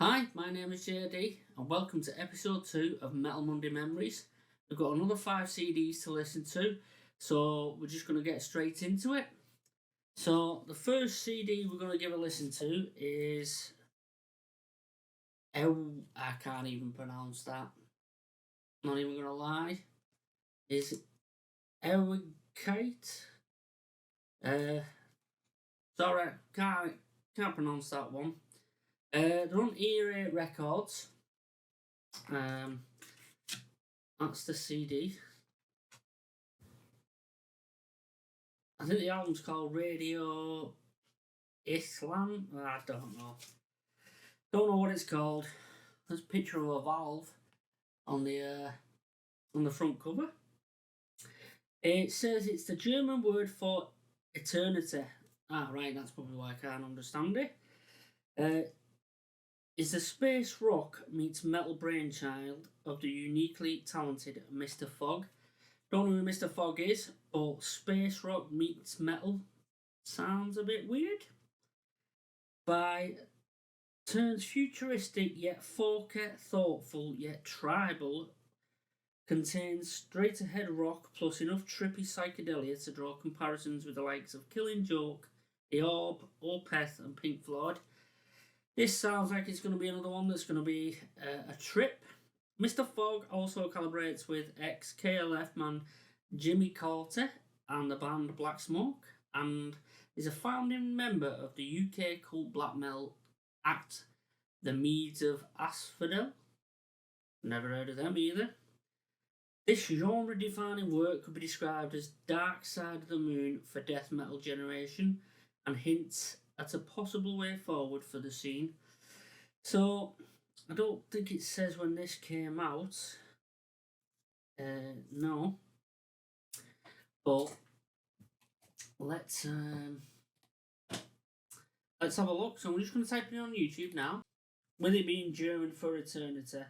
Hi, my name is JD and welcome to episode 2 of Metal Monday Memories. We've got another 5 CDs to listen to, so we're just going to get straight into it. So the first CD we're going to give a listen to is... I can't even pronounce that. Not even going to lie. Is EWIGKEIT? Sorry, can't pronounce that one. They're on EaracheRecords. That's the CD. I think the album's called Radio Ixtlan. I don't know. Don't know what it's called. There's a picture of a valve on the front cover. It says it's the German word for eternity. Right, that's probably why I can't understand it. Is the space rock meets metal brainchild of the uniquely talented Mr. Fogg. Don't know who Mr. Fogg is, but space rock meets metal sounds a bit weird. By turns futuristic yet folky, thoughtful yet tribal, contains straight ahead rock plus enough trippy psychedelia to draw comparisons with the likes of Killing Joke, The Orb, Opeth and Pink Floyd. This sounds like it's going to be another one that's going to be a trip. Mr. Fogg also collaborates with ex-KLF man Jimmy Carter and the band Black Smoke, and is a founding member of the UK cult black metal act The Meads of Asphodel. Never heard of them either. This genre-defining work could be described as Dark Side of the Moon for death metal generation, and hints at a possible way forward for the scene. So, I don't think it says when this came out. No. But let's have a look. So I'm just going to type it on YouTube now. With it being German for eternity,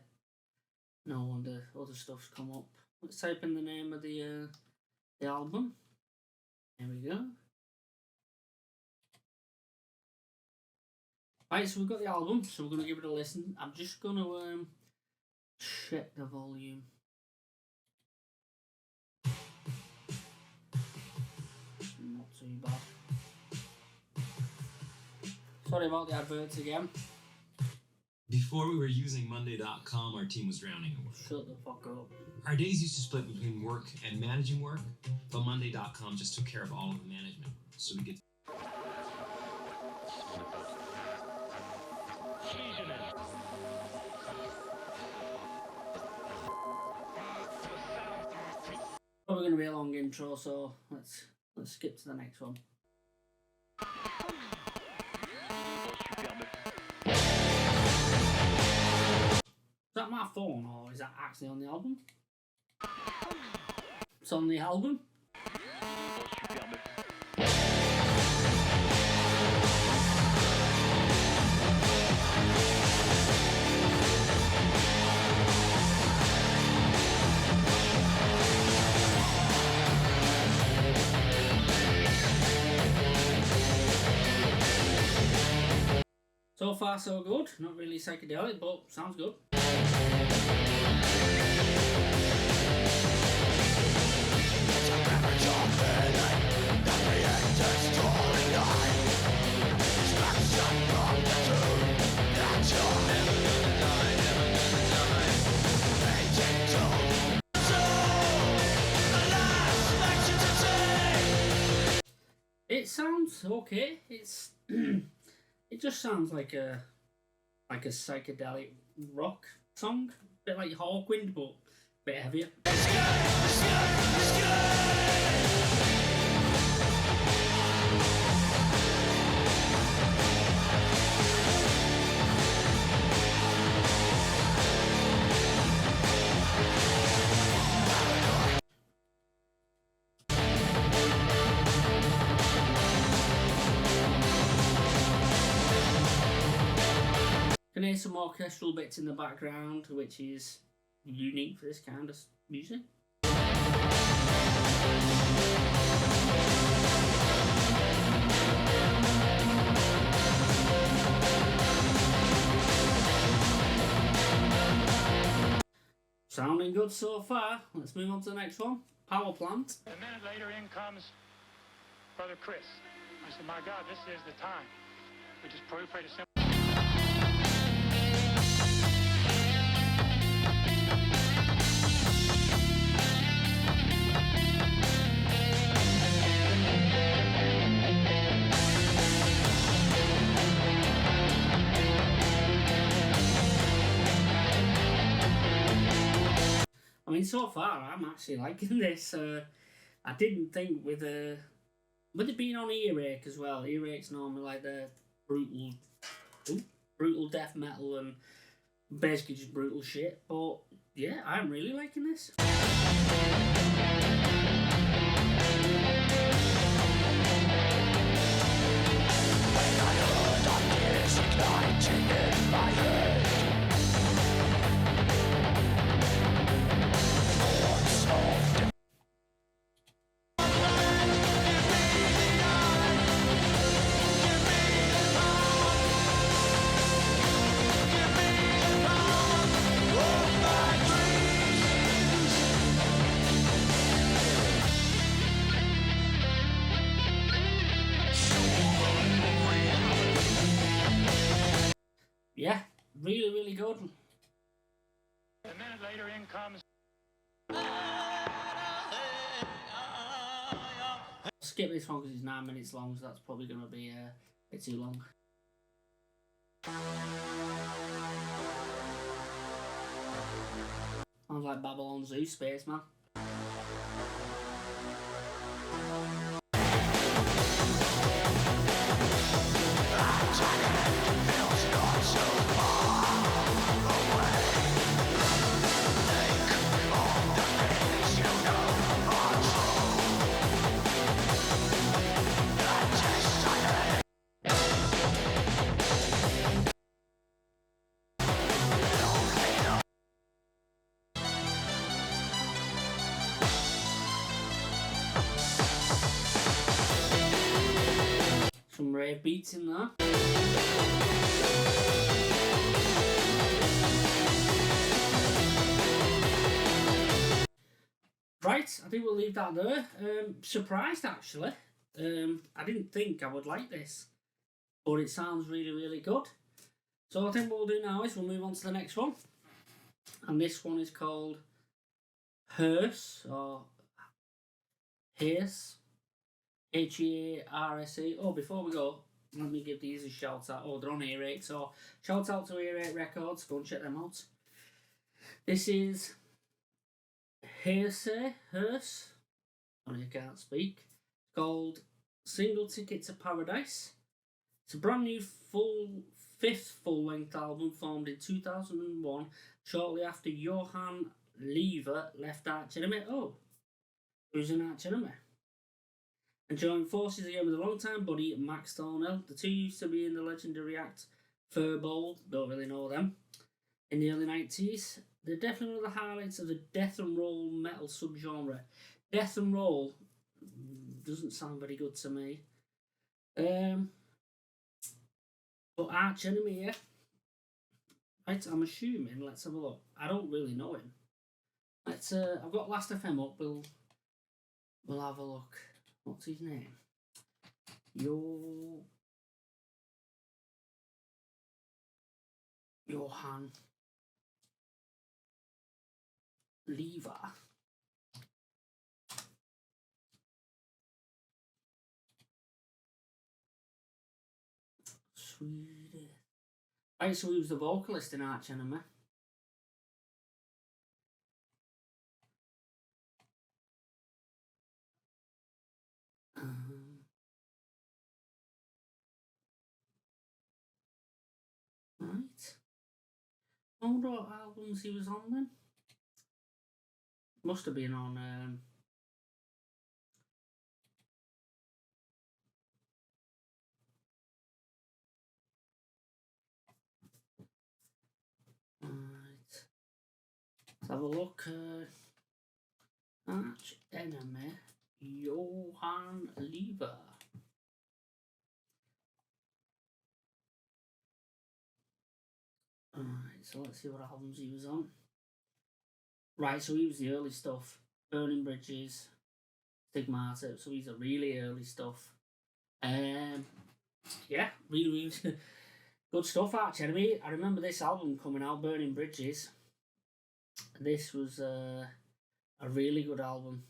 no wonder other stuff's come up. Let's type in the name of the album. There we go. Right, so we've got the album, so we're going to give it a listen. I'm just going to check the volume. Not too bad. Sorry about the adverts again. Before we were using Monday.com, our team was drowning in work. Shut the fuck up. Our days used to split between work and managing work, but Monday.com just took care of all of the management, so we get to... Probably going to be a long intro, so let's skip to the next one. Is that my phone, or is that actually on the album? It's on the album. So far so good, not really psychedelic, but sounds good. It sounds okay. It's it just sounds like a psychedelic rock song, a bit like Hawkwind, but a bit heavier. Can hear some orchestral bits in the background, which is unique for this kind of music. Sounding good so far. Let's move on to the next one. Power plant. A minute later, in comes Brother Chris. I said, my God, this is the time. We just pray to simple. I mean, so far I'm actually liking this. I didn't think with it being on earache as well. Earache's normally like the brutal death metal and basically just brutal shit. But yeah, I'm really liking this. Yeah, really, really good. A minute later, in comes. Skip this one because it's 9 minutes long, so that's probably going to be a bit too long. Sounds like Babylon Zoo, Spaceman. Some rave beats in there. Right, I think we'll leave that there. Surprised actually. I didn't think I would like this, but it sounds really, really good. So I think what we'll do now is we'll move on to the next one. And this one is called HEARSE or HEARSE. HEARSE. Oh, before we go, let me give these a shout out. Oh, they're on earache, so shout out to Earache Records. Go and check them out. This is HEARSE. Oh, you can't speak. It's called Single Ticket to Paradise. It's a brand new fifth full-length album formed in 2001, shortly after Johan Lever left Arch Enemy. Oh, who's an Arch Enemy? And joined forces again with a long-time buddy, Max Thornell. The two used to be in the legendary act Furbowl, don't really know them, in the early 90s. They're definitely one of the highlights of the death and roll metal subgenre. Death and roll doesn't sound very good to me. But Arch Enemy, yeah. Right, I'm assuming, let's have a look. I don't really know him. Let's I've got Last FM up, we'll have a look. What's his name? Johan Lever. Swedish. Right, so he was the vocalist in Arch Enemy. Right. I wonder what albums he was on then. Must have been on right. Let's have a look. Arch Enemy, Johan Lever. Alright, so let's see what albums he was on. Right, so he was the early stuff. Burning Bridges, Stigmata, so he's the really early stuff. Yeah, really good stuff, Arch Enemy. I remember this album coming out, Burning Bridges. This was a really good album.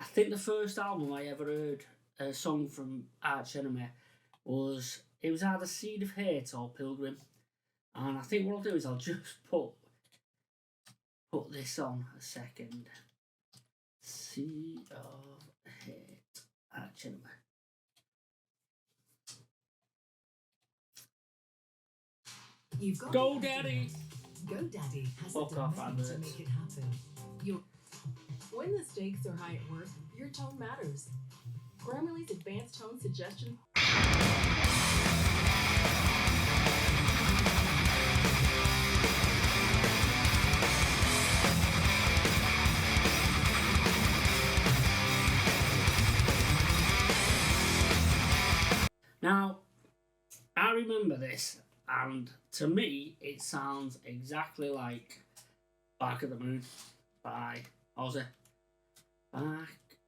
I think the first album I ever heard a song from Arch Enemy was either Seed of Hate or Pilgrim. And I think what I'll do is I'll just put this on a second. Seed of Hate, Arch Enemy. You've got Go Daddy! GoDaddy has Fuck a off, domain to adverts. make it happen. When the stakes are high at work, your tone matters. Grammarly's advanced tone suggestion. Now, I remember this, and to me, it sounds exactly like Bark at the Moon by Ozzy.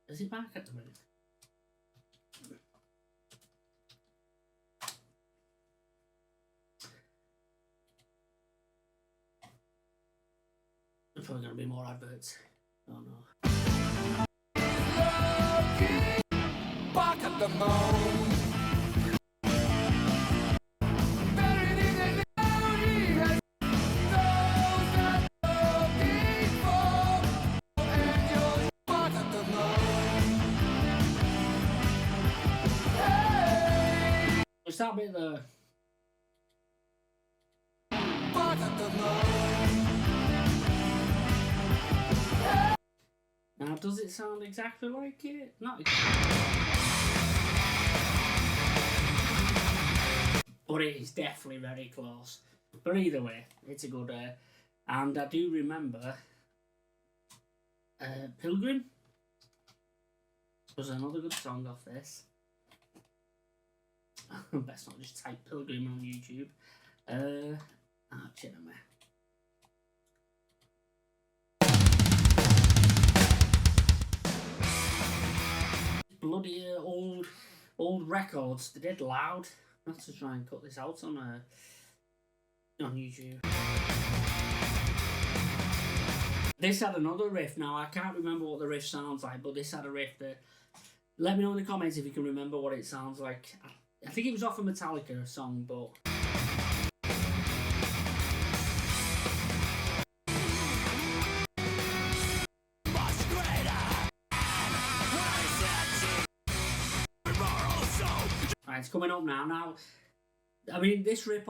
Is it Bark at the Moon? There's probably going to be more adverts. Oh no. Bark at the moon. It's that bit there. Now, does it sound exactly like it? Not exactly. But it is definitely very close. But either way, it's a good and I do remember Pilgrim was another good song off this. Best not just type Pilgrim on YouTube. Arch Enemy. Bloody old records. They did loud. I have to try and cut this out on YouTube. This had another riff. Now I can't remember what the riff sounds like, but this had a riff that. Let me know in the comments if you can remember what it sounds like. I think it was off a Metallica song, but. Right, it's coming up now. Now, I mean, this riff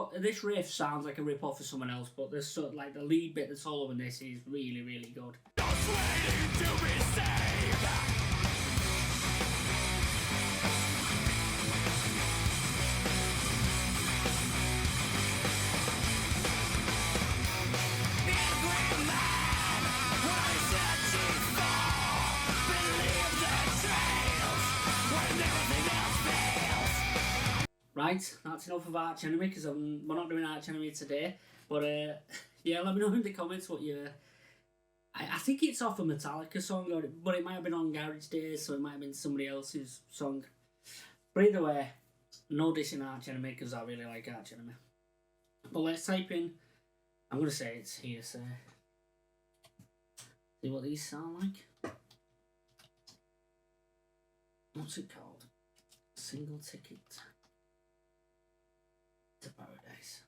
sounds like a rip off of someone else, but there's sort of like the lead bit that's all over this is really, really good. Just waiting to be saved. Right, that's enough of Arch Enemy because we're not doing Arch Enemy today. But yeah, let me know in the comments what you. I think it's off a Metallica song, but it might have been on Garage Days, so it might have been somebody else's song. But either way, no dissing Arch Enemy because I really like Arch Enemy. But let's type in. I'm gonna say it's HEARSE. See what these sound like. What's it called? Single Ticket to Paradise.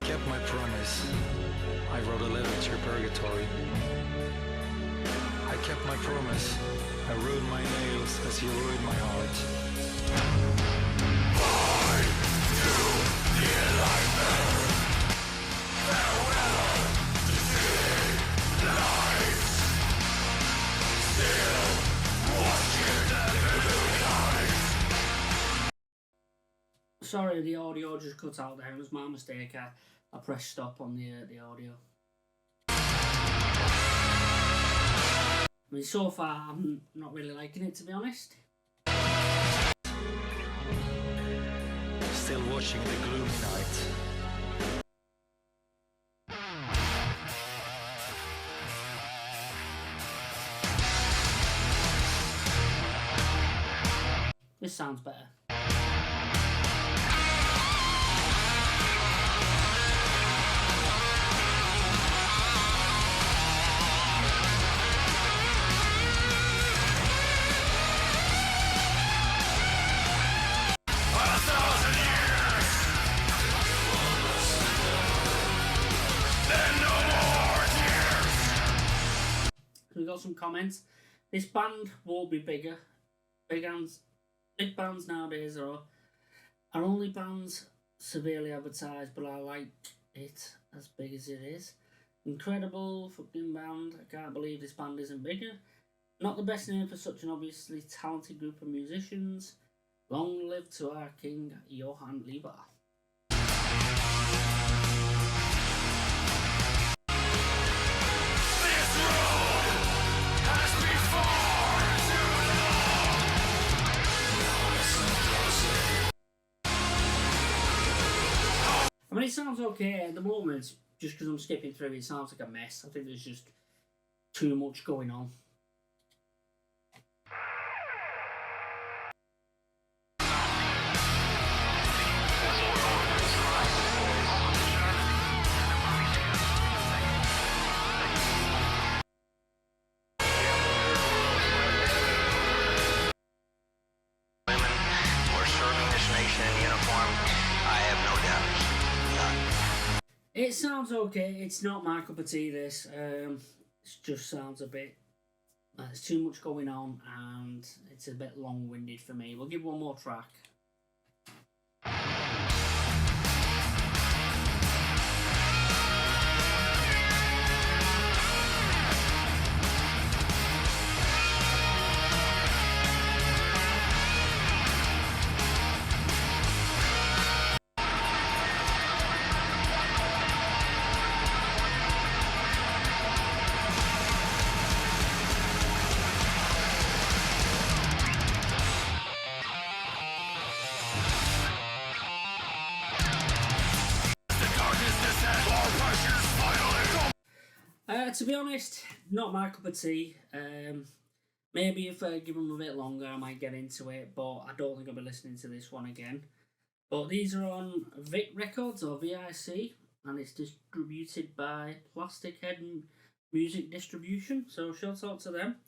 Kept my promise. I wrote a letter to purgatory. I kept my promise. I ruined my nails as you ruined my heart. Sorry, the audio just cut out there. It was my mistake. I pressed stop on the audio. mean, so far I'm not really liking it, to be honest. Still watching the gloomy night. This sounds better. We got some comments. This band won't be bigger. Big bands nowadays are only bands severely advertised, but I like it as big as it is. Incredible fucking band. I can't believe this band isn't bigger. Not the best name for such an obviously talented group of musicians. Long live to our king, Johann Lieber. I mean, it sounds okay at the moment, just because I'm skipping through it sounds like a mess. I think there's just too much going on. It sounds okay. It's not my cup of tea, this. It just sounds a bit... there's too much going on and it's a bit long-winded for me. We'll give one more track. To be honest, not my cup of tea. Maybe if I give them a bit longer, I might get into it, but I don't think I'll be listening to this one again. But these are on Vic Records, or VIC, and it's distributed by Plastic Head Music Distribution, so shout out to them.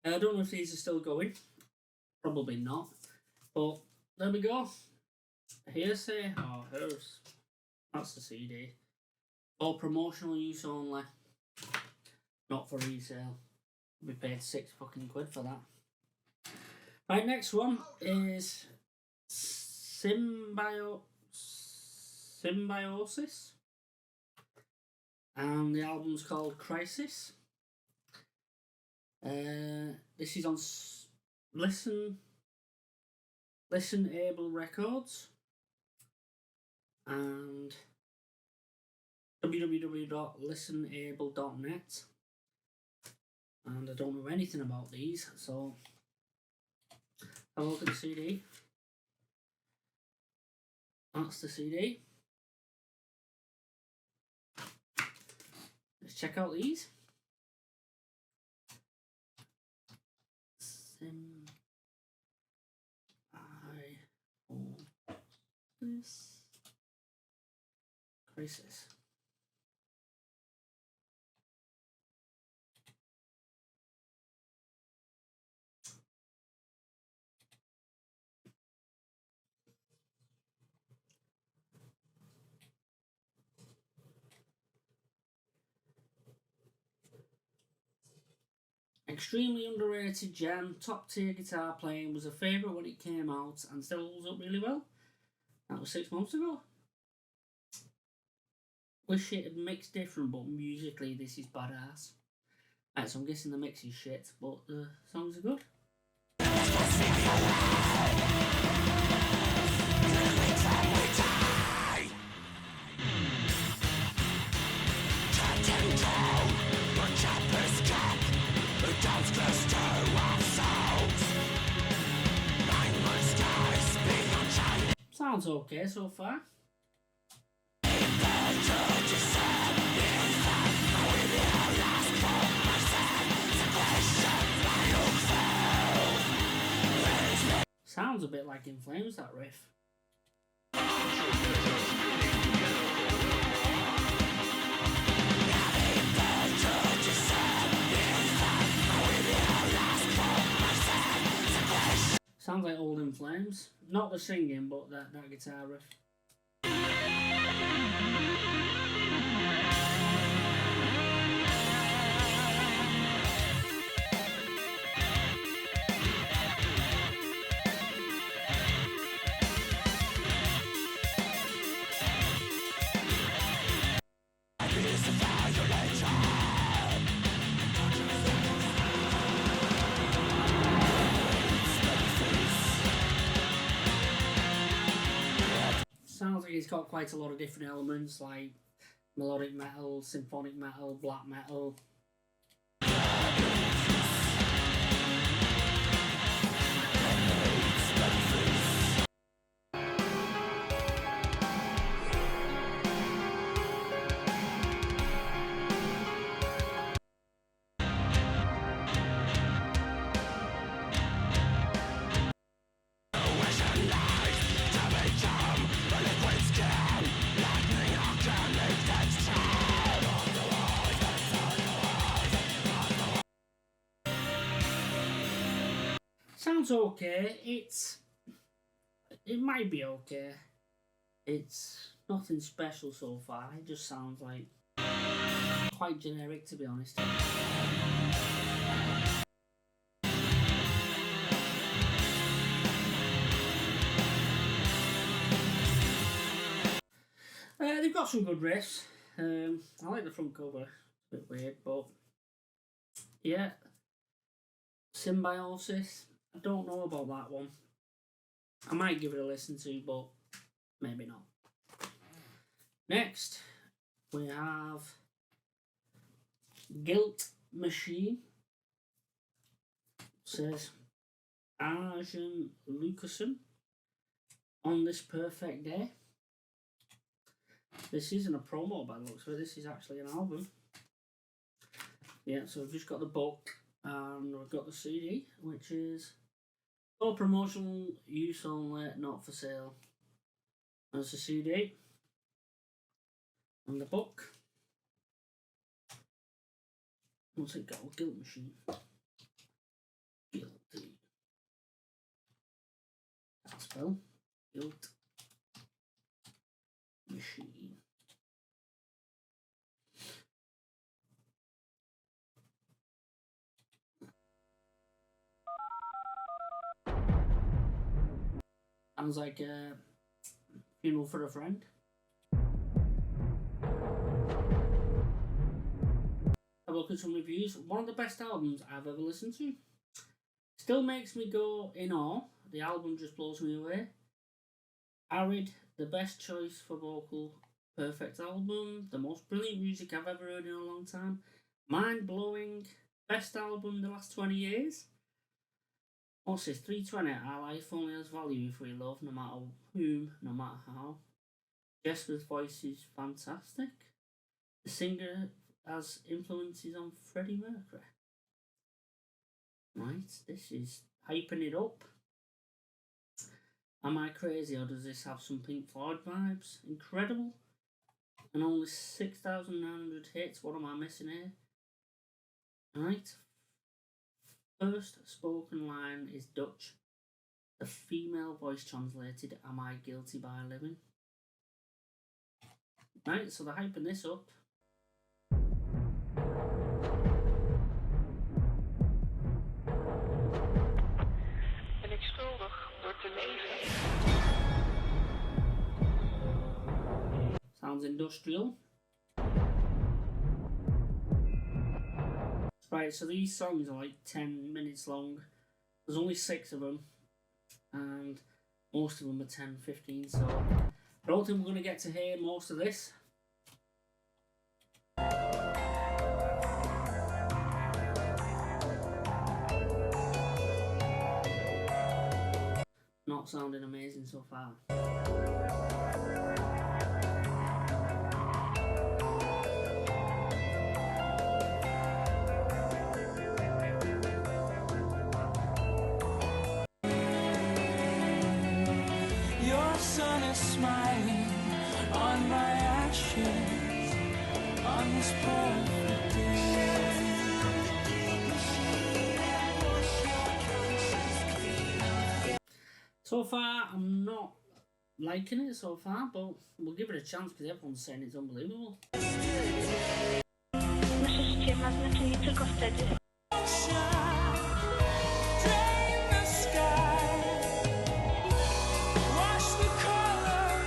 I don't know if these are still going. Probably not. But there we go. HEARSE, or HEARSE. That's the CD. For promotional use only. Not for resale. We paid £6 for that. Right, next one is Symbyosis. And the album's called Crisis. This is on listenable records. And www.listenable.net. And I don't know anything about these, so have a look at the CD. That's the CD. Let's check out these. Crisis. Extremely underrated gem, top tier guitar playing, was a favourite when it came out and still holds up really well. That was 6 months ago. Wish it had mixed different, but musically this is badass. Right, so I'm guessing the mix is shit, but the songs are good. Dance Sounds okay so far. Sounds a bit like In Flames, that riff. Sounds like old In Flames. Not the singing, but that guitar riff. Sounds like he's got quite a lot of different elements, like melodic metal, symphonic metal, black metal. Sounds okay. It might be okay. It's nothing special so far. It just sounds like quite generic, to be honest. They've got some good riffs. I like the front cover. It's a bit weird, but yeah. Symbiosis. I don't know about that one. I might give it a listen to, but maybe not. Next, we have Guilt Machine. It says Arjen Lucassen on this perfect day. This isn't a promo by the looks of it. This is actually an album. Yeah, so we've just got the book and we've got the CD, which is for promotional use only, not for sale. There's the CD and the book. What's it called? Guilt Machine. Guilty. That's spell. Guilt Machine. Sounds like a funeral for a friend. Have a look at some reviews. One of the best albums I've ever listened to. Still makes me go in awe. The album just blows me away. Arid, the best choice for vocal. Perfect album. The most brilliant music I've ever heard in a long time. Mind blowing. Best album in the last 20 years. What's this? 320. Our life only has value if we love, no matter whom, no matter how. Jesper's voice is fantastic. The singer has influences on Freddie Mercury. Right, this is hyping it up. Am I crazy, or does this have some Pink Floyd vibes? Incredible. And only 6,900 hits. What am I missing here? Right. First spoken line is Dutch. The female voice translated, am I guilty by living? Right, so they're hyping this up. Ben ik schuldig door te leven? Sounds industrial. Right, so these songs are like 10 minutes long. There's only 6 of them, and most of them are 10, 15, so I don't think we're going to get to hear most of this. not sounding amazing so far. Your sun is smiling on my ashes on this perfect day. So far, I'm not liking it so far, but we'll give it a chance because everyone's saying it's unbelievable. Nasze życie ma znaczenie tylko wtedy. Drain the sky, wash the color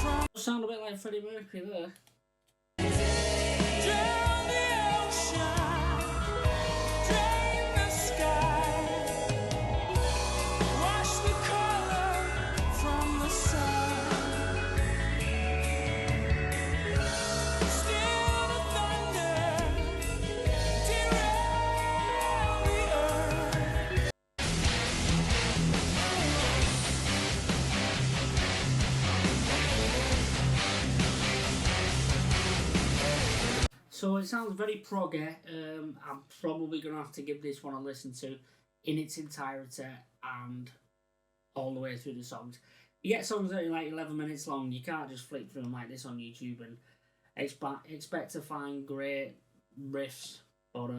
from Sound a bit like Freddie Mercury there. drown the ocean, drain the sky, wash the color from the sun, still the thunder, derail the earth. So it sounds very proggy. I'm probably going to have to give this one a listen to in its entirety and all the way through the songs. You get songs that are like 11 minutes long, you can't just flick through them like this on YouTube and expect to find great riffs. But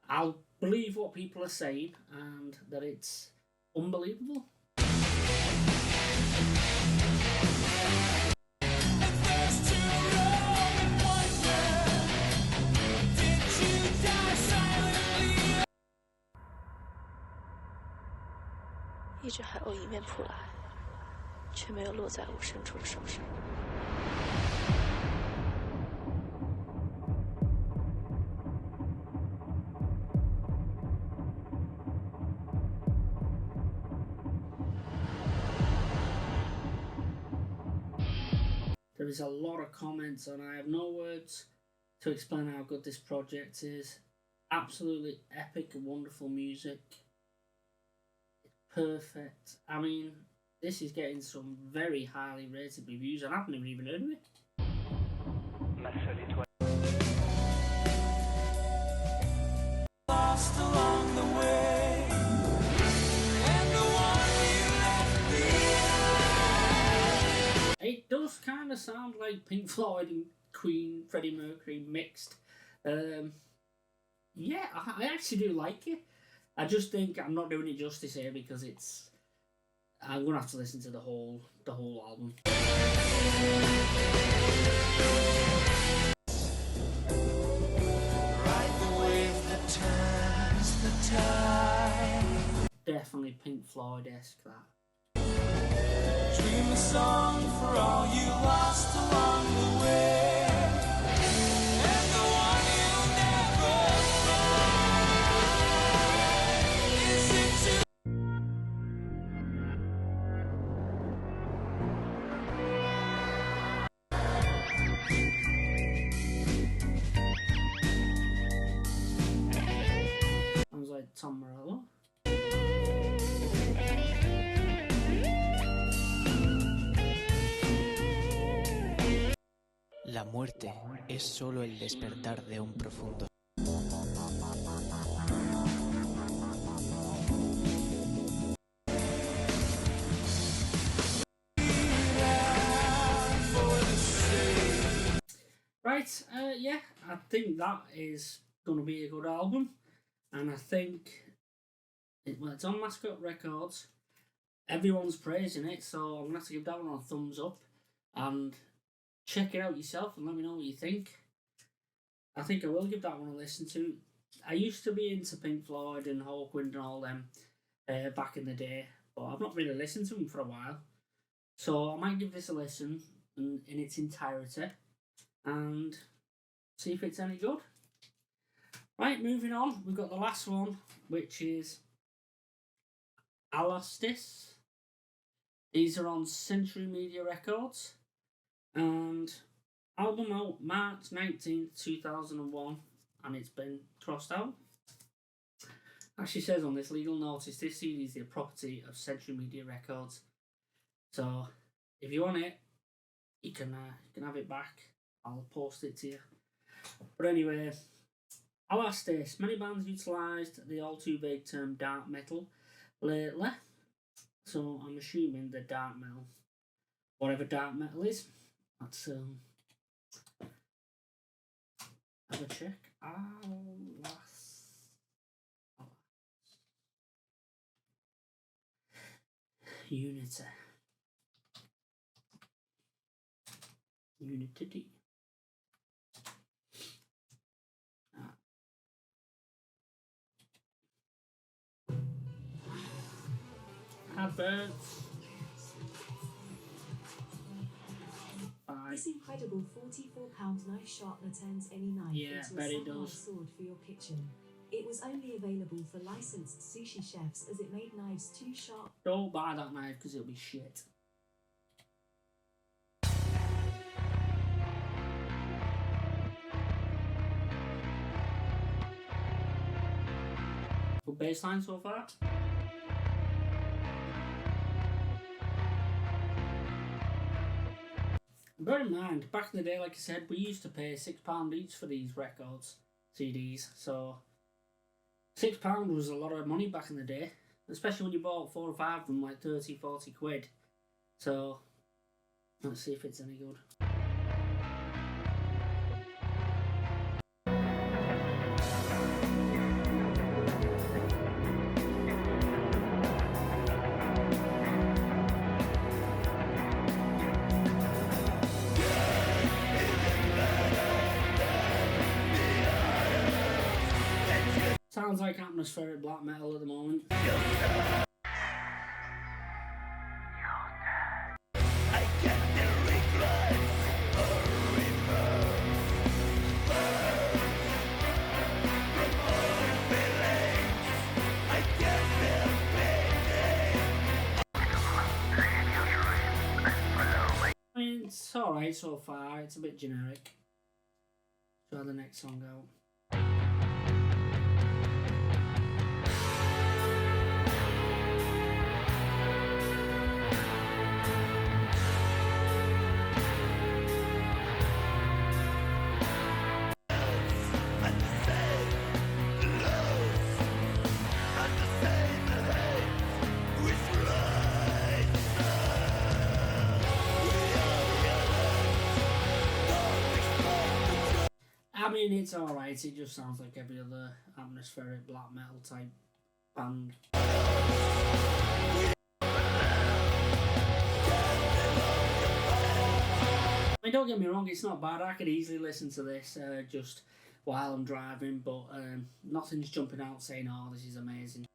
I'll believe what people are saying and that it's unbelievable. First to roam and wonder, did you die silently? 一只海鸥迎面扑来，却没有落在我深处的手上。There is a lot of comments and I have no words to explain how good this project is. Absolutely epic and wonderful music. Perfect. I mean, this is getting some very highly rated reviews and I've never even heard of it. Lost along the way, and the one you left behind. It does kind of sound like Pink Floyd and Queen, Freddie Mercury mixed. Yeah, I actually do like it. I just think I'm not doing it justice here because it's. I'm gonna have to listen to the whole album. Ride the wave that turns the tide. Definitely Pink Floyd-esque that. Dream a song for all you lost along the way, and the one you'll never find is into. Sounds like Tom Morello. La muerte es solo el despertar de un profundo. Right, yeah, I think that is going to be a good album. And I think, it's on Mascot Records. Everyone's praising it, so I'm going to have to give that one a thumbs up. And check it out yourself and let me know what you think. I think I will give that one a listen to. I used to be into Pink Floyd and Hawkwind and all them back in the day, but I've not really listened to them for a while. So I might give this a listen in its entirety and see if it's any good. Right, moving on, we've got the last one, which is ALASTIS. These are on Century Media Records. And album out March 19th, 2001, and it's been crossed out. Actually says on this legal notice, this CD is the property of Century Media Records. So if you want it, you can have it back. I'll post it to you. But anyway, ALASTIS. Many bands utilised the all too vague term dark metal lately. So I'm assuming the dark metal, whatever dark metal is. Let's have a check. Unity. Unity. Adverts. This incredible £44 knife sharpener turns any knife into a samurai sword for your kitchen. It was only available for licensed sushi chefs as it made knives too sharp. Don't buy that knife because it'll be shit. Good baseline so far. Bear in mind, back in the day, like I said, we used to pay £6 each for these records, CDs, so £6 was a lot of money back in the day, especially when you bought 4 or 5 of them, like 30, 40 quid. So, let's see if it's any good. Sounds like atmospheric black metal at the moment. I mean, it's alright so far, it's a bit generic. Try the next song out. I mean, it's alright, it just sounds like every other atmospheric black metal type band. I mean, don't get me wrong, it's not bad. I could easily listen to this just while I'm driving, but nothing's jumping out saying, oh, this is amazing.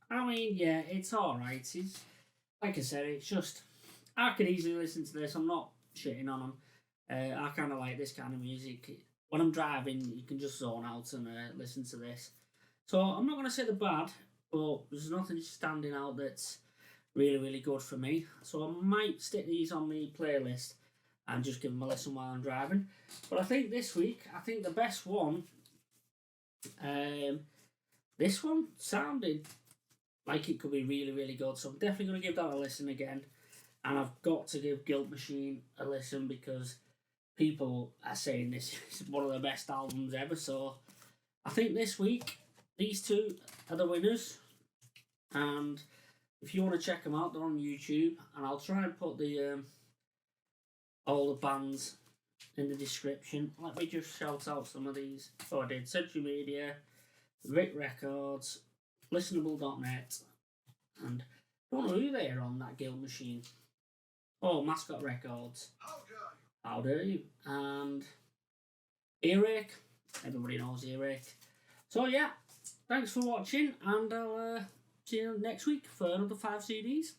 I mean, yeah, it's alright. It's, like I said, it's just, I could easily listen to this. I'm not shitting on them. I kind of like this kind of music. When I'm driving, you can just zone out and listen to this. So I'm not going to say they're bad, but there's nothing standing out that's really, really good for me. So I might stick these on the playlist and just give them a listen while I'm driving. But I think this week, the best one, this one sounded like it could be really, really good. So I'm definitely going to give that a listen again. And I've got to give Guilt Machine a listen because people are saying this is one of the best albums ever. So I think this week, these two are the winners. And if you want to check them out, they're on YouTube. And I'll try and put the all the bands in the description. Let me just shout out some of these. Oh, I did. Century Media, Rick Records, listenable.net, and don't know who they are on that guild machine. Oh, Mascot Records. How dare you? And Earache. Everybody knows Earache. So yeah, thanks for watching, and I'll see you next week for another 5 CDs.